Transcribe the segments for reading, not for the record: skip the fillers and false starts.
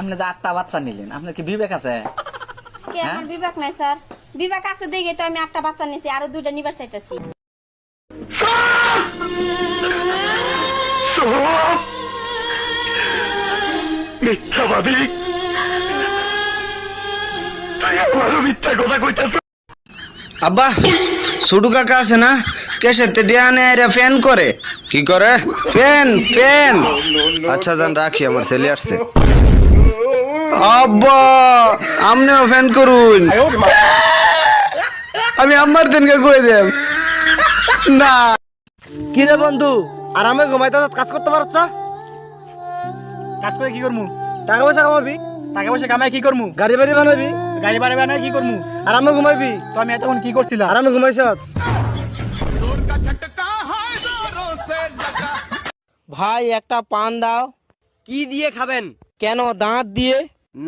আপনি যে 8টা বাচ্চা নিলেন, আপনার কি বিবেক আছে? কে আমার বিবেক নাই স্যার? বিবেক আছে দেখে তো আমি একটা বাচ্চা নিছি, আরো দুইটা নিবার চাইতেছি। মিথ্যাবাদী, তুই আমারও মিথ্যা কথা কইতেছ। আব্বা সুডু কাকা আছে না, কেসেতে ডিয়ানে আইরা ফ্যান করে। কি করে? Fan fan. আচ্ছা যান রাখি, আমার ছেলে আসছে। আব্বা আমনেও ফ্যান করুন। আমি আমার দিনকে কই দেব না। কি রে বন্ধু, আরামে ঘুমাইতে কাজ করতে পারছ? কাজ করে কি করমু? টাকা পয়সা কামাবি, টাকা পয়সা কামাই কি করমু? গাড়ি বাড়ি বানাবি, গাড়ি বাড়ি বানাই কি করমু? আরামে ঘুমাইবি। তো আমি এতক্ষণ কি করছিলাম? আরামে ঘুমাইছ? ভাই একটা পান দাও। কি দিয়ে খাবেন? কেন দাঁত দিয়ে?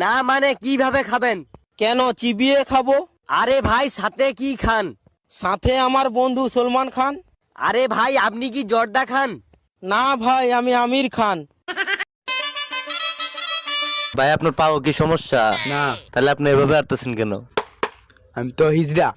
না মানে কিভাবে খাবেন? কেন চিবিয়ে খাবো? আরে ভাই সাথে কি খান? সাথে আমার বন্ধু সলমান খান। আরে ভাই আপনি কি জর্দা খান? না ভাই আমি আমির খান। ভাই আপনার পাও কি সমস্যা? না। তাহলে আপনি এভাবে হাঁটতেছেন কেন? আমি তো হিজড়া।